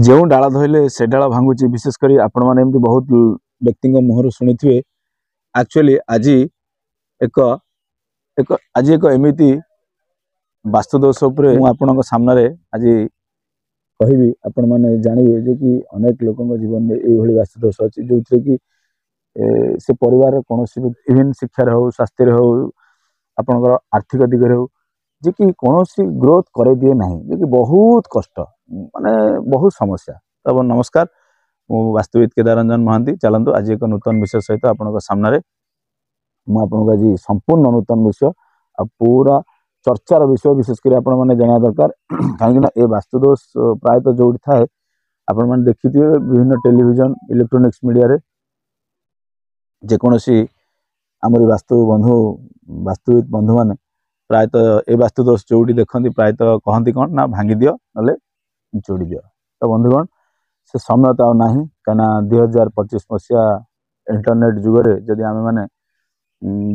जो डाला धोइले से डाला भांगुची विशेषकर आपण मैंने एमती बहुत व्यक्ति मुहर शुणी थे। एक्चुअली आज एक एक आज एक एमती वास्तुदोष आपण सामने आज कहबी आपण मैंने जानवे जे कि अनेक लोकों जीवन में ये वास्तुदोष अच्छी जो थे कि से परिवार कौन इवेन शिक्षार हो स्वास्थ्य हो आपणकर आर्थिक दिगरे हो जे कि कौन ग्रोथ कर दिए ना जे कि बहुत कष्ट माने बहुत समस्या। तब नमस्कार मु वास्तुविद केदाररंजन महांती चलतु आज एक नूतन विषय सहित आपण सामने मुझे आज संपूर्ण नूतन विषय आ पूरा चर्चार विषय विशेषकर आपण मैंने जाना दरकार कहीं ये वास्तुदोष प्रायतः जो थाए आपण मैंने देखी विभिन्न टेलीविजन इलेक्ट्रोनिक्स मीडिया जेकोसी आमरी वास्तु बंधु वास्तुविद बंधु मैंने प्रायतः ये वास्तुदोष जो देखते प्रायतः कहती कौन ना भांगी दियो ना जोड़ी दियो। तो बंधुगण से समय तो ना कहीं 2025 मसीहा इंटरनेट जुगरे जदि आम मैंने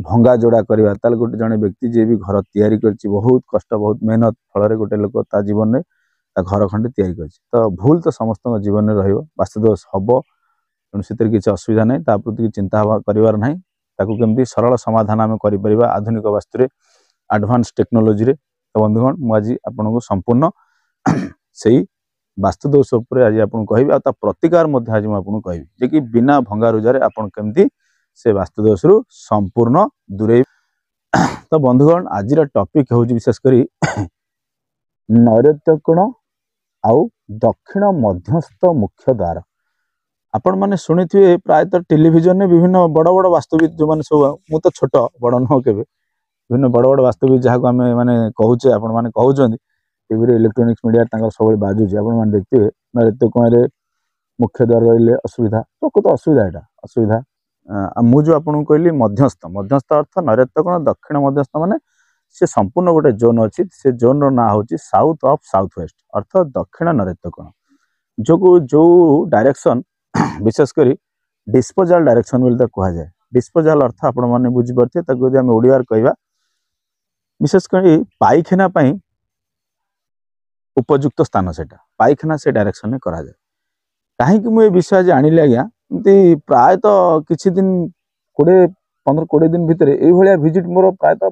भंगा जोड़ा करवा गोटे जड़े व्यक्ति जी भी घर तैयारी करछि बहुत कष्ट बहुत मेहनत फल गोटे लोक ता जीवन में घर खंडे तैयारी करछि। तो भूल तो समस्त जीवन में रहिबो वास्तुदोष हम तेणु से किसी असुविधा नहीं प्रति चिंता करार ना केमती सरल समाधान आम कर आधुनिक वास्तु एडवांस टेक्नोलोजी रे। तो बंधुगण मुझे आपको संपूर्ण से वास्तुदोष आज आपको कहबी आ प्रतिकार आज मुझे कहबी जे कि बिना भंगा रुजारे आपन केमती से वास्तुदोष रु संपूर्ण दूरे। तो बंधुगण आज टॉपिक हूँ विशेषकर नैऋत्य कोण आउ दक्षिण मध्यस्थ मुख्य द्वार। आपण मैंने शुणी थे प्रायतः टेलीविजन में विभिन्न बड़ बड़ वास्तुविद जो मैंने सब मु तो छोट बड़ नुह के विभिन्न बड़ बड़ वास्तुविद जहाँ को आम मैंने कहूचे आपण मैंने कहते टीवी इलेक्ट्रोनिक्स मीडिया सब बाजुचे आपण मैंने देखते नैऋत्य कोण मुख्य द्वार रही असुविधा प्रकृत असुविधा यहाँ असुविधा मुझे आपको कहली मध्यस्थ मध्यस्थ अर्थ नैऋत्य कोण दक्षिण मध्यस्थ माने से संपूर्ण गोटे जोन अच्छी से जोन रो ना हूँ साउथ ऑफ साउथ वेस्ट अर्थ दक्षिण नैऋत्य कोण जो डायरेक्शन विशेषकर डिस्पोजाल डायरेक्शन बोली कह जाए। डिस्पोजाल अर्थ आपण मैंने बुझीपारे यदि आम ओडिया कहवा विशेषकर पाइखाना उपयुक्त स्थान से पाइखाना से डायरेक्शन में करा जाए। कहीं मुझे विषय आज आनिली आज्ञा एमती प्रायतः किसी दिन 15-20 दिन भितर ये भिजिट मोर प्रायतः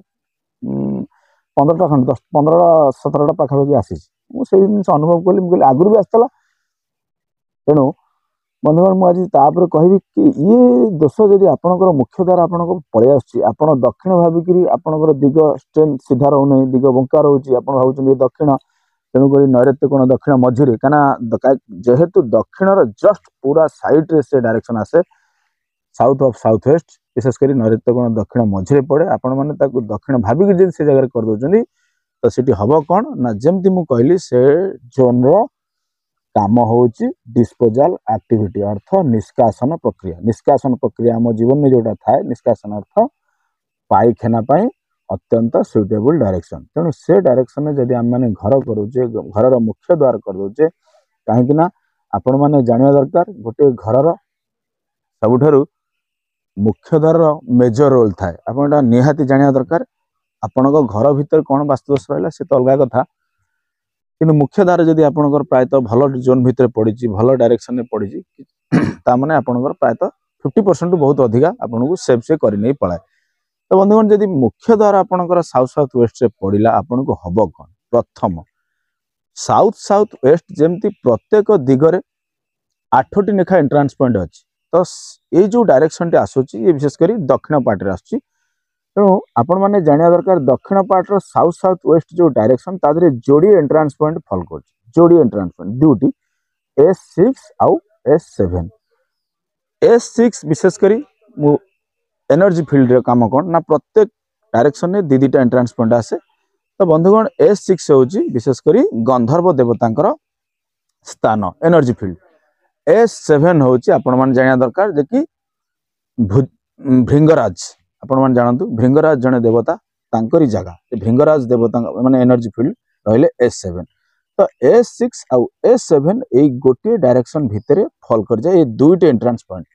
15टा खंड 10-15-17टा पाखापाखि आसी से जिन अनुभव कली मुझे आगुरी भी आसला। तेणु बंधुगण मुझे तापर कहबी कि ये दोष जदि आपणकर मुख्य द्वार आपण पलि आस दक्षिण भाविकी आपणकर दिग स्ट्रेन सीधा रोना दिग बंका रोचे आप भाई दक्षिण तेणुक नैऋत्य कोण दक्षिण मझिरे कहीं जेहेतु दक्षिण जस्ट पूरा साइड रे से डायरेक्शन आसे साउथ ऑफ साउथ वेस्ट विशेषकर नैऋत्य कोण दक्षिण मझिरे पड़े आपण मैंने दक्षिण भाविकी जब से जगह करदे तो सीटी हम कौन ना जमती मुझे कहली से जोन रो काम हूँ डिस्पोजाल एक्टिविटी अर्थ निष्कासन प्रक्रिया आम जीवन में जोटा थाए निष्कासन अर्थ पाइखाना अत्यंत सुइटेबल डायरेक्शन। तेणु से डायरेक्शन में जब आम मैंने घर करुचे घर मुख्य द्वार करदे कहीं आपण मैंने जाना दरकार गोटे घर सबुठारु मुख्य द्वार मेजर रोल थाए आप निहाती जाना दरकार। आपण घर भीतर कौन वास्तुदोष रहा से तो अलग कथा कि मुख्य द्वार जदि आपणकर प्रायतः भल जोन भितर पड़ी भल डायरेक्शन में पड़ी ताने आपणकर प्रायतः 50% बहुत अधिका आपको सेव से करने पलाए। तो बंधुगण जदि मुख्य द्वार आपणकर साउथ साउथ वेस्ट रे पड़ा आपको हम कौन प्रथम साउथ साउथ वेस्ट जमती प्रत्येक दिगरे 8टी लेखा एंट्रांस पॉइंट अच्छी। तो ये जो डायरेक्शन टी आसूची ये विशेषकर दक्षिण पार्ट आसूची तेणु आपण मैंने जाना दरकार दक्षिण पार्ट रो साउथ साउथ वेस्ट जो डायरेक्शन तादरे जोड़ी एंट्रांस पॉइंट फॉल कर जोड़ी एंट्रांस पॉइंट दुटी S6 आउ S7 S6 विशेषकर एनर्जी फील्ड रे काम कौन ना प्रत्येक डायरेक्शन में दीटा एंट्रांस पॉइंट आसे। तो बंधुगण S6 होची विशेषकर गंधर्व देवतांकर स्थान एनर्जी फील्ड। S7 होची आपण मान जाना दरकार जे कि भृंगराज आपण मान जानतु भृंगराज जने देवता तांकरी जगह भृंगराज देवता माने एनर्जी फील्ड रहिले S7। तो S6 आउ S7 ए गोटे डायरेक्शन भितर फॉल कर जाए ये दुईटे एंट्रांस पॉइंट।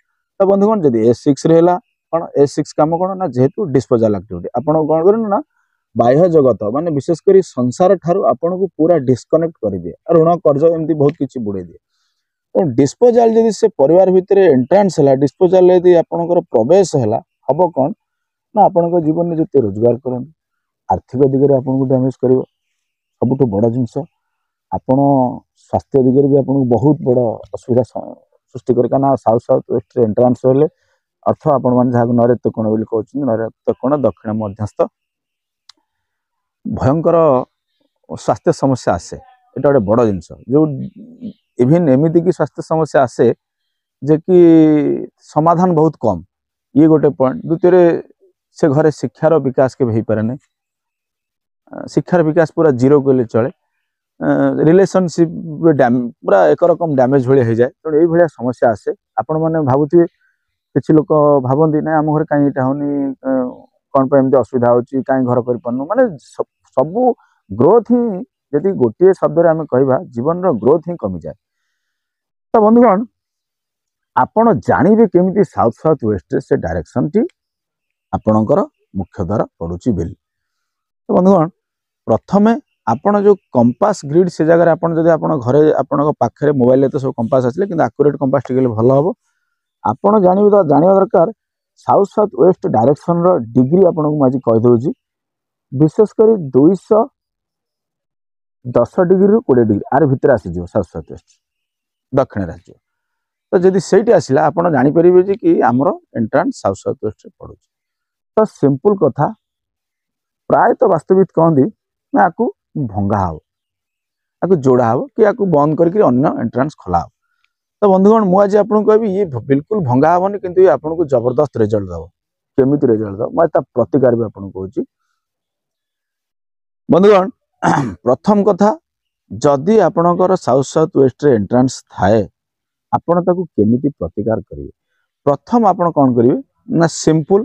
तो बंधुगण जदि S6 रहला कौन S6 काम कौन ना जेहेतु डिस्पोजाल एक्टिविटी आपण कौन करन ना बाह्य जगत माने विशेषकर संसार ठारू आपण को पूरा डिस्कनेक्ट कर दिए ऋण कर्ज एमती बहुत किछि बुड़े दिए। डिस्पोजाल जदि से परिवार भितर एंट्रांस है डिस्पोजाल यदि आपंकर प्रवेश है हम कौन ना आपण जीवन में जिते रोजगार करें आर्थिक दिगरे आपको डैमेज कर सबुठ बड़ जिनस आपण स्वास्थ्य दिगरे भी आपको बहुत बड़ असुविधा सृष्टि करे क्या साउथ साउथ वेस्ट एंट्रांस हेले अर्थ आपण मैंने जहाँ नैऋत्य कोण बोली कहते नैऋत्य कोण दक्षिण मध्यस्थ भयंकर स्वास्थ्य समस्या आसे एटा गोटे बड़ जिनस जो इवन एमती की स्वास्थ्य समस्या आसे जे कि समाधान बहुत कम ये गोटे पॉइंट द्वितीय से घरे शिक्षार विकास के हो पारे नहीं शिक्षार विकास पूरा जीरो कहले चले रिलेशनशिप पूरा एक रकम डैमेज भाई हो जाए तेणु ये समस्या आसे आपण मैंने भावुवे किसी लोग भावती ना आम घर कहीं होनी कौन पर एमती असुविधा होची कहीं घर कर पारनु माने सबू ग्रोथ ही यदि गोटे शब्द आम कह जीवन ग्रोथ ही कमी जाए तो बंधुगण आपण जानवे केमी साउथ साउथ वेस्ट से डायरेक्शन टी आपणकर मुख्य द्वार पड़ुची बेली तो बंधुगण प्रथमे आपण जो कंपास ग्रिड से जगह आप घरे आपण पाखे मोबाइल तो सब कंपास आसले कि आक्यूरेट कंपास टिके भल हम आपण जानवा दरकार साउथ साउथ वेस्ट डायरेक्शन रो डिग्री आपको मुझे कहीदे विशेषकर 210 डिग्री रु 20 डिग्री आर भितर आसीज साउथ साउथ वेस्ट दक्षिण राज्य तो जदि सही आसला आप जापर कि आमर एंट्रांस साउथ साउथ वेस्ट पड़ू तो सिंपल कथा प्रायतः वास्तविक कहती ना आपको भंगा हम आपको जोड़ा हम कि आपको बंद करके अन्य एंट्रांस खोला हो तो बंधुगण मुझे आपको कहबी ये बिल्कुल भंगा हेनी कि आपको जबरदस्त रिजल्ट दब केमी रिजल्ट दब मैं प्रतिकार भी आपको कहूँ बंधुगण प्रथम कथा जदि आपणकर साउथ साउथ वेस्ट एंट्रांस थाए आपण ताकू केमिति प्रतिकार करेंगे प्रथम आपण कौन करेंगे ना सिंपल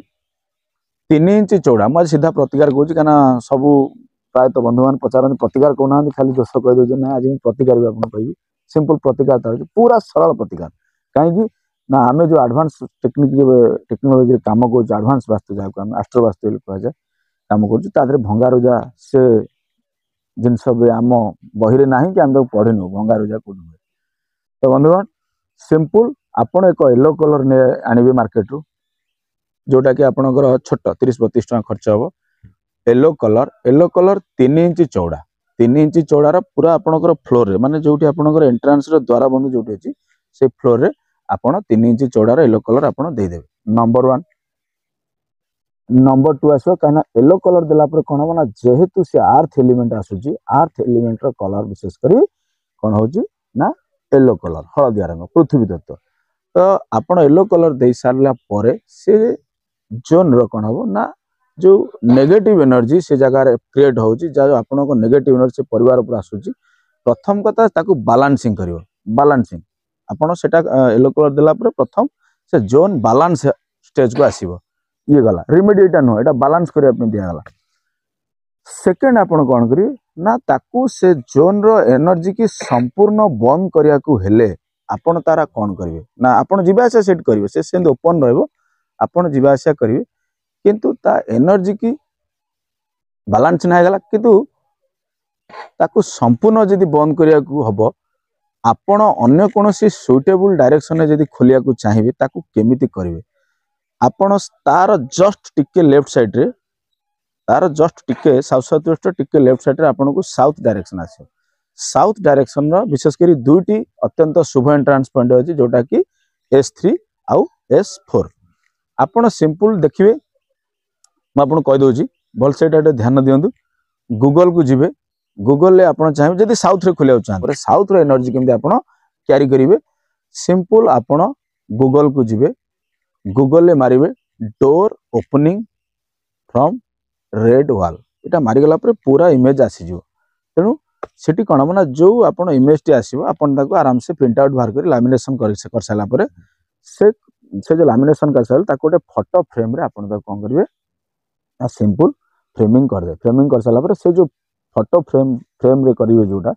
3 इंच चौड़ा मैं सीधा प्रतिकार कहूँ कहीं सब प्रायतः बंधु मान पचारती प्रतिकार कहना खाली दोष कहीदे ना आज प्रतिकार भी आपको कहि सिंपल प्रतिकार पूरा सरल प्रतिकार कहीं ना आम जो एडवांस टेक्नोलोजी काम कर एडवांस वास्तु जहाँ आस्ट्रो वास्तु कहुए कम कर भंगा रुजा से जिनस भी आम बही ना कि आम पढ़ीनु भंगा रुजा कौन हुए तो बंधुगण सिंपल आपण एक येलो कलर आनिबे मार्केट रू जोटा कि आपणकर छोट 30-32 टका खर्च हम येलो कलर 3 इंच चौड़ा 3 इंच चौड़ार पूरा आपणकर फ्लोर रे माने जोटी आपणकर एंट्रांस रो द्वारा बंधु जोटी अछि से फ्लोर रे आपण 3 इंच चौड़ार येलो कलर आपण दे देबे नंबर 1 नंबर 2 आसो काना येलो कलर देला पर कोन बना जेहेतु से अर्थ एलिमेंट आसुची अर्थ एलिमेंट रो कलर विशेष करी कोन होची ना येलो कलर हलदिया रंग पृथ्वी तत्व तो आपण येलो कलर दे सारला परे से जोन रो कोन हो ना जो नेगेटिव एनर्जी से जगह क्रिएट होची जा आपण को नेगेटिव एनर्जी परिवार ऊपर आसुची प्रथम कथा ताकू बैलेंसिंग करियो बैलेंसिंग आपण सेटा येलो कलर देला पर प्रथम से जोन बैलेंस स्टेज को आसीबो ये गला रिमेडिएटा नो एटा बैलेंस करिया पे दिया गला सेकंड आपण कोन करी ना ताकू से जोन रो एनर्जी की संपूर्ण बंद करिया को हेले आपण तारा कोन करिवे ना आपण जीवाशा सेट करिवे से सेंद ओपन रहबो आपण जीवाशा करिवे किंतु ता एनर्जी की बैलेंस ना गला किंतु ताकू संपूर्ण जदि बंद करिया को हबो आपण अन्य कोनोसी सुटेबल डायरेक्शन में जदि खोलिया को चाहिए ताकू केमिति करिवे आपण तार जस्ट टिके लेफ्ट साइड रे तार जस्ट टिके साउथ साउथ वेस्ट टिके लेफ्ट साइड रे आपण को साउथ डायरेक्शन आसे साउथ डायरेक्शन रो विशेष करी दुईटी अत्यंत शुभ एंट्रांस पॉइंट अछि जोटा कि S3 आउ S4 आपण सिंपल देखिवे मैं आपन कह दोजी भल सेटा ध्यान दियंतु गूगल को जिवे गूगल ले आपण चाहिए जदि साउथ रे खोलिया चाहते साउथ रो एनर्जी केमति आपण कैरी करिवे सिंपल आपण गूगल को जिवे गूगल ले मारिवे door opening from red wall इटा मारिगला पर पूरा इमेज आसी जो तेणु सेठी कोन हम ना जो आपण इमेज टी आसीबो आपण ताको आराम से प्रिंट आउट बाहर कर लैमिनेशन कर साला पर से जो लैमिनेशन कर साल ताको गोटे फोटो फ्रेम रे आपण ताको कोन करिवे आ सिंपल फ्रेमिंग कर दे फ्रेमिंग कर साला पर से जो फोटो फ्रेम रे करिवे जोटा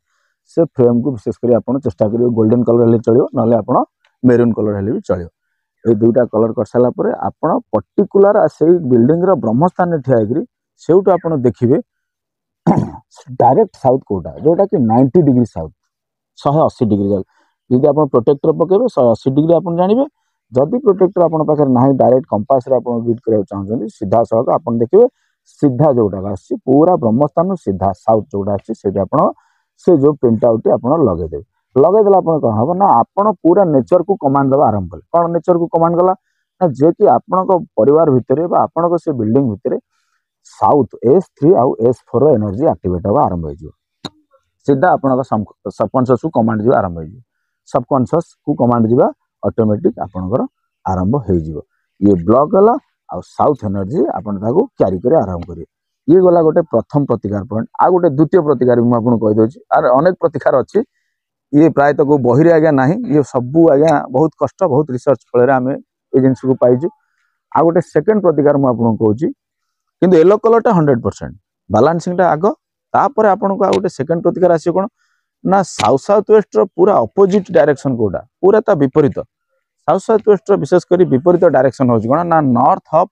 से फ्रेम को विशेष करी आपण चेष्टा करियो गोल्डन कलर हेले चलियो नले आपण मेरून कलर हेले भी चलियो ए दुटा कलर कर साला पर आपण पर्टिकुलर से बिल्डिंग रो ब्रह्मस्थान रे ठिया करी सेउटो आपण देखिबे डायरेक्ट साउथ कोटा जोटा कि 90 डिग्री साउथ 180 डिग्री जाउ जदि आप प्रोटेक्टर पकेबे 180 डिग्री आप जानवे जदि प्रोटेक्टर आप ना डायरेक्ट कंपास आप रीड करने चाहते सीधा सड़क आप देखिए सीधा जोटा आसी पूरा ब्रह्मस्थान सीधा साउथ जोटा अच्छी से जो प्रिंट आउट आप लगेदेवे लगेदेला कौन हम ना आप पूरा नेचर को कमांड देवा आरंभ कले कौन नेचर को कमांड कला ना जे कि आपण परिवार भितर आपण से बिल्डिंग भितर साउथ S3 आउ S4 एनर्जी एक्टिवेट होगा आरंभ हो सीधा आप सबकनसीयस को कमांड जी आरंभ हो सबकनसीयस को कमांड जी ऑटोमेटिक आपणकर आरंभ हो ये ब्लॉक है आ साउथ एनर्जी आपन क्यारी कर आरंभ करेंगे ये गला गोटे प्रथम प्रतिकार पॉइंट आ गोटे द्वितीय प्रतिकार भी मुझे कहीदे आर अनेक प्रतिकार अच्छी ये प्रायतः को बही आज्ञा ना ये सबू आज्ञा बहुत कष्ट बहुत रिसर्च फल आम ये जिन को पाइचु आ गोटे सेकेंड प्रतिकार मुझे कहूँ किंतु येलो कलर टा 100% बालांसिंग आग तापर आपन को गोटे सेकेंड प्रतिकार आस कौन ना साउथ साउथ वेस्ट पूरा अपोजिट डायरेक्शन कोटा पूरा ता विपरीत साउथ साउथ वेस्ट विशेषकर विपरीत डायरेक्शन हो कौन ना नॉर्थ ऑफ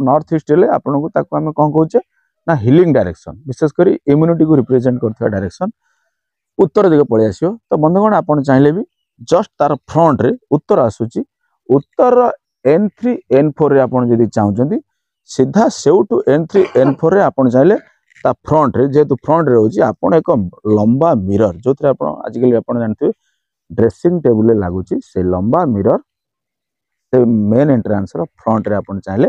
नॉर्थ ईस्ट हेले आपन को ताको आमे कौन कहूचे ना हिलिंग डायरेक्शन विशेषकर इम्यूनिटी को रिप्रेजेंट करथिबा डायरेक्शन उत्तर दिग पळि आसियो तो बंधुगण आपन चाहिले भी जस्ट तार फ्रंट रे उत्तर आसुची उत्तर N3 N4 रे आपन जदि चाहउचंदी सीधा सेउटू N3 N4 रे आपन चाहिले ता फ्रंट रे जेतु फ्रंट रे होची आपन एक लंबा मिरर जोथरे आपन आजिकली आपन जानथिबे ड्रेसिंग टेबल रे लागुची से लंबा मिरर से मेन एंट्रेंस रो फ्रंट रे आपन चाहिले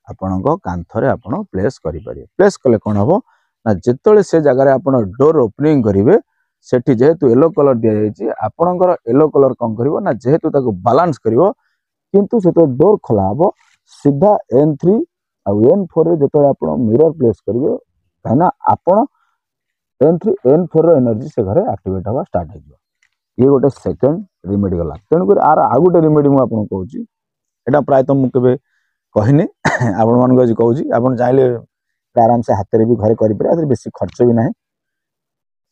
आपन को कांथरे आपन प्लेस करि परिए प्लेस कले कोन हबो ना जेतले से जगह रे आपन डोर ओपनिंग करिवे सेठी जेहेतु येलो कलर दिया जायछि आपनकर येलो कलर कोन करिवो ना जेहेतु ताको बैलेंस करिवो किंतु से तो डोर खोला हबो सीधा N3 आ N4 रे जेतले आपन मिरर प्लेस करिवे काना आपन N3 N4 रो एनर्जी से घरे एक्टिवेट हवा स्टार्ट हो ये गोटे सेकेंड रिमेडी गला तेणुक आर आ गोटे रिमेडी मुझे आपको कहूँ यहाँ प्रायतः मुझे कहनी आपण मान कहूँ आप चाहिए आराम से हाथ भी घरे करें बेसी खर्च भी ना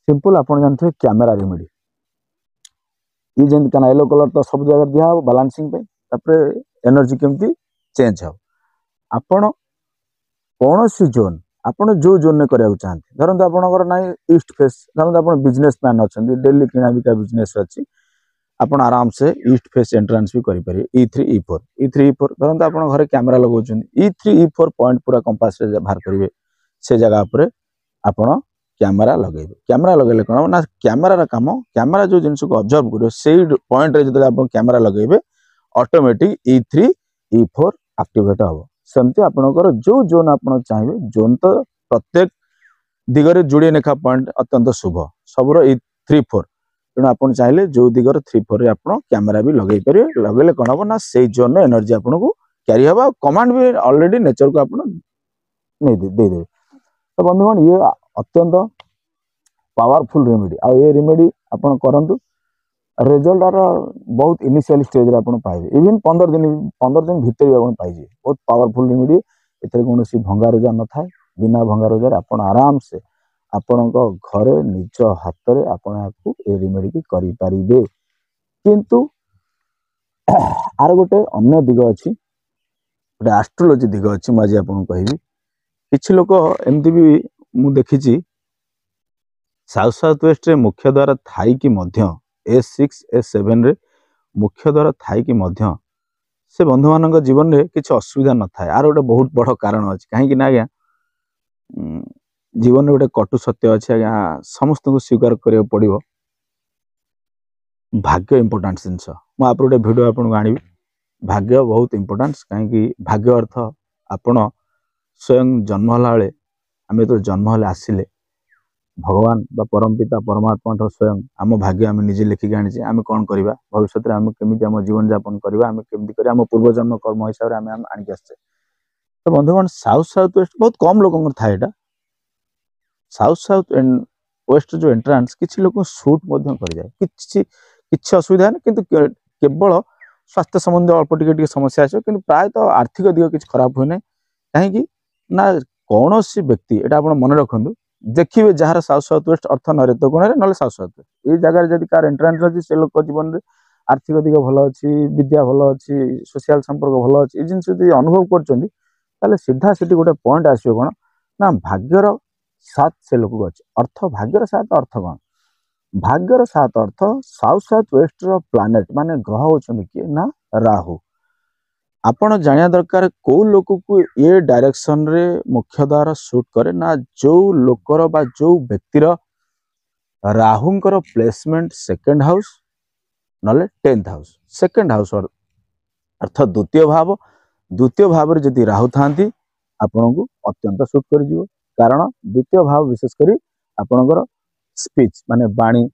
सिंपल आप जानते कैमेरा रिमेडी ये जमी क्या येलो कलर तो सब जगह दिया बालांसिंग एनर्जी केमती चेंज हो आपण कौन सी जोन आपण जो जोन में करने चाहते धरते आपंकर ना ईस्ट फेस धरते आप बिजनेस मैन अच्छा डेली किना बिका बिजनेस अच्छी आपण आराम से ईस्ट फेस एंट्रांस भी करें E3 E4 धरते आप घर कैमेरा लगा E3 E4 पॉइंट पूरा कंपास रे बाहर करेंगे से जगह पर आपण कैमेरा लगे कैमेरा लगे कौन ना कैमेरा काम कैमेरा जो जिन को ऑब्जर्व करो से पॉइंट रे जो आप कैमेरा लगे ऑटोमेटिक E3 E4 एक्टिवेट हम सेमती आपणकर जो जोन आप चाहिए जोन तो प्रत्येक दिगरे जोड़े लेखा पॉइंट अत्यंत शुभ सबुर E3 4 तेणु आप चाहिए जो दिगर 3 4 रे आप कैमेरा भी लगे पारे लगे कौन हम ना से जोन एनर्जी आपन को क्यारी हम कमांड भी ऑलरेडी नेचर को आप देदेवे तो बंधुगण ये अत्यंत पावरफुल रेमेडी आ ये रेमेडी आप करंतु रिजल्ट आर बहुत इनिशियल स्टेज रे आपन पाइबे इवन 15 दिन भीतर भी आपन पाइजे बहुत पावरफुल रेमेडी एथरे कोनोसी भंगा रोजा न थाए बिना भंगा रोजा आपन आराम से आपन को घरे निज हाथ रे आपन आपको ए रेमेडी की करि परिबे किंतु आर गोटे अन्य दिग अछि गोटे एस्ट्रोलॉजी दिग अछि म आज आपन कहबी किछि लोक एमती भी मु देखिछि साउथ साउथ वेस्ट रे मुख्य द्वार थाई कि मध्य S6 S7 रे मुख्य द्वार थाई कि मध्य से बंधु मान जीवन में किसी असुविधा न था यार गोटे बहुत बड़ कारण अच्छे कहीं आज्ञा जीवन में गोटे कटु सत्य अच्छे आज्ञा समस्त को स्वीकार करा पड़ो भाग्य इंपोर्टाट जिनस मुझे गोटे भिड आपको आनी भाग्य बहुत इंपोर्टाट कहीं भाग्य अर्थ आपण स्वयं जन्म है आम तो जन्म है आसिले भगवान बा परमपिता परमात्मा स्वयं आम भाग्य आम निजे लिखिक आनी आम कौन करवा भविष्य में आम केमी आम जीवन यापन करवा आम केमी कर आम पूर्वजन्म कर्म हिसाब से आम आणिक आसचे तो बंधुगण साउथ साउथ वेस्ट बहुत कम लोक थाए साउथ साउथ वेस्ट जो एंट्रांस किसी लोग सुट कर जाए किसी असुविधा नहीं किंतु केवल स्वास्थ्य संबंधी अल्प टिके समस्या आस कि प्रायतः आर्थिक दिग किसी खराब हुए ना कहीं ना कौन सी व्यक्ति यहाँ आप मन रखु देखिए जार साउथ साउथ वेस्ट अर्थ नरेत गुण ना साउथ साउथ वेस्ट ये जगह जब कार एंट्रांस अच्छी से लोक जीवन में आर्थिक दिग भल अच्छी विद्या भल अच्छी सोशल संपर्क भल अच्छी जिन अनुभव कर सीधा से गोटे पॉइंट आसो कौन ना भाग्यर साथ से लोक अच्छे अर्थ भाग्यर साथ अर्थ कौन भाग्यर 7 अर्थ साउथ साउथ वेस्ट रो प्लानेट माने ग्रह होचंदी कि ना राहु। आपण जानिया दरकार को लोक को ये डायरेक्शन रे मुख्य द्वार शूट करे ना जो लोकर बा जो व्यक्तिर राहुंकर प्लेसमेंट सेकंड हाउस नले 10th हाउस। सेकंड हाउस अर्थ द्वितीय भाव रे जदि राहु थांती आपण को अत्यंत सूट कर जिवो। कारण द्वितीय भाव विशेष करी आपणकर स्पीच माने बाणी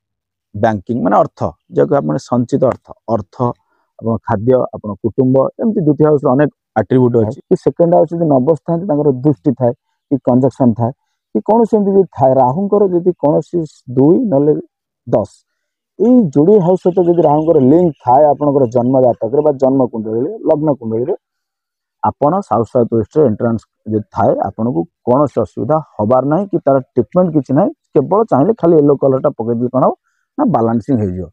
बैंकिंग माने अर्थ जको आपने संचित अर्थ आपण खाद्य आपण कुटुंब एमती द्वितीय हाउस अनेक एट्रिब्यूट अछि कि सेकंड हाउस जदि नबस थांती तांकर दृष्टि थाए कि कंजक्शन थाए कि कौन से थाए राहुंकर जदि कौन 2 नले 10 এই ଯୋଡିଏ ହାଉସ ସହିତ ଯଦି ରାହୁଙ୍କର ଲିଙ୍କ ଥାଏ ଆପଣଙ୍କର ଜନ୍ମ ଜାତକରେ ବା ଜନ୍ମ କୁଣ୍ଡଳୀରେ ଲଗ୍ନ କୁଣ୍ଡଳୀରେ ଆପଣ ସାଉଥ ସାଉଥ ୱେଷ୍ଟ ଏଣ୍ଟ୍ରାନ୍ସ ଯଦି ଥାଏ ଆପଣଙ୍କୁ କୌଣସି ଅସୁବିଧା ହବାର ନାହିଁ କି ତାର ଟ୍ରିଟମେଣ୍ଟ କିଛି ନାହିଁ। କେବଳ ଚାହିଁଲେ ଖାଲି ୟେଲୋ କଲରଟା ପକେଇଦେଲେ କ'ଣ ହବ ନା ବାଲାନ୍ସିଂ ହେଇଯିବ।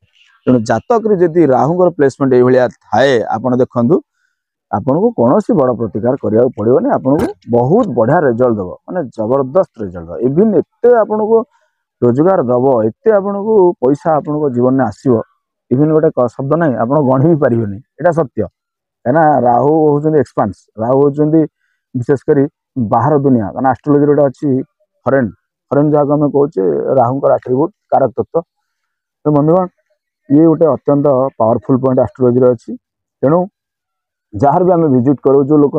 ତେଣୁ ଜାତକରେ ଯଦି ରାହୁଙ୍କର ପ୍ଲେସମେଣ୍ଟ ଏଇଭଳିଆ ଥାଏ ଆପଣ ଦେଖନ୍ତୁ ଆପଣଙ୍କୁ କୌଣସି ବଡ଼ ପ୍ରତିକାର କରିବାକୁ ପଡ଼ିବନି। ଆପଣଙ୍କୁ ବହୁତ ବଢ଼ିଆ ରେଜଲ୍ଟ ଦେବ ମାନେ ଜବରଦସ୍ତ ରେଜଲ୍ଟ ଦେବ। ଇଭିନ୍ ଏତେ ଆପଣଙ୍କୁ रोजगार दब एत आपको पैसा आप जीवन में आसो इवन गोटे शब्द ना आप गणी भी पारे यहाँ सत्य कहीं राहु हूँ एक्सपांस राहु हूँ विशेषकर बाहर दुनिया क्या आस्ट्रोलोजी गोटे अच्छी फरेन फरेन जहाँ आम कहे राहुंर आट्रिब्यूट कारक तत्व। तो बंधुगण ये गोटे अत्यंत पावरफुल पॉइंट आस्ट्रोलोजी अच्छी। तेणु जार भी आम भिजिट करूँ जो लोग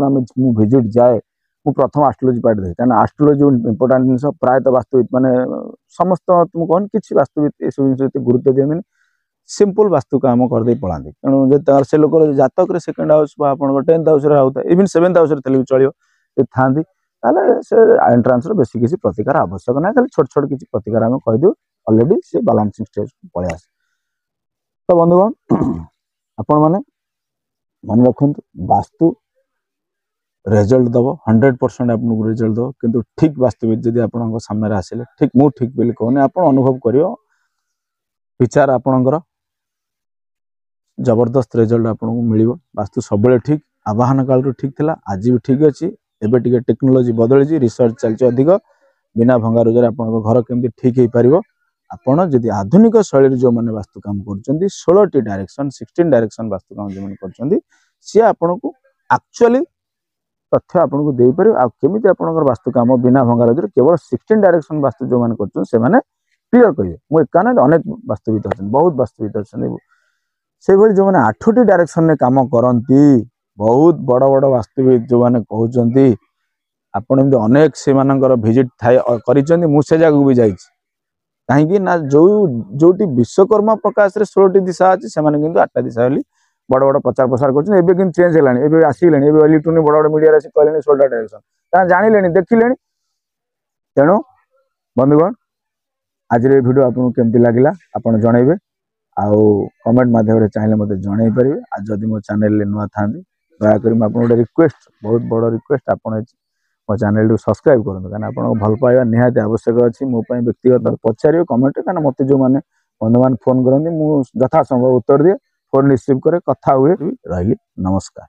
भिजिट जाए मु प्रथम आस्ट्रोलोजी पार्ट देखिए क्या आस्ट्रोलोजी इंपोर्टाट जिन प्रायतः वास्तुविद माने समस्त तुम कौन कि वास्तुविद ये सब जिन गुरुत्व दिखती सिंपल वास्तु काम करदे पढ़ाती। तेणु से लोक जातक सेकेंड हाउस आप 10th हाउस होता इवन 7th हाउस भी चलो था से एंट्रांस बेस किसी प्रतिकार आवश्यक ना खाली छोट छोट किसी प्रतिकार आम कहीदे अलरेडी से बालांसिंग स्टेज पलि आस। तो बंधुगण आपण मैंने मन रखु वास्तु रेजल्ट दब 100% आपको रेजल्ट दब किंतु ठीक वास्तविक जदि आप सामने आसिले ठीक मु ठीक बोली कहूनी आप अनुभव कर विचार आपणकर जबरदस्त रेजल्ट आपको मिल वास्तु सब ठीक आवाहन काल ठीक थिला आज भी ठीक अच्छी एबे टिके टेक्नोलोजी बदली रिसर्च चलती अधिक बिना भंगा रुजार आप घर केमती ठीक हो पार आपण जदि आधुनिक शैली जो मैंने वास्तु काम कर 16 डायरेक्शन 16 डायरेक्शन वास्तु काम जो कर सी आपन को एक्चुअली तथ्य आपको दे पारे आमती आप वास्तु काम बिना भंगार केवल 16 डायरेक्शन वास्तु जो मैंने कर क्लीयर करेंगे मुझे एका ना अनेक वास्तुविद अच्छा बहुत वास्तुविद अच्छा से जो मैंने 8टी डायरेक्शन में कम करती बहुत बड़ बड़ वास्तुविद जो मैंने कहते आपड़ अनेक से भिजिट थाई मुझे जगह भी जाइए कहीं ना जो जोटी विश्वकर्मा प्रकाश 16टी दिशा अच्छी से 8टा दिशा बोली बड़ बड़ प्रचार प्रसार कर चेंज है आसिले इलेक्ट्रोनिक बड़ बड़ मीडिया कहले 16 डायरेक्शन जानिले देखिले। तेणु बंधुगण आज वीडियो आपको केमती लगे आप जनइबे आउ कमेंट माध्यम चाहिए मत जन पारे। आज जदि मो चैनल नुआ था दयाक गोटे रिक्वेस्ट बहुत बड़ रिक्वेस्ट आप मो चैनल सब्सक्राइब करूँ क्या आप भल पाइबा निहाती आवश्यक अच्छी मो व्यक्तिगत पचारे कमेंट क्या मत जो मैंने बंधु मैंने फोन करती मुझे यथासंभव उत्तर दिए फोन रिसीव करे कथा हुए रही। नमस्कार।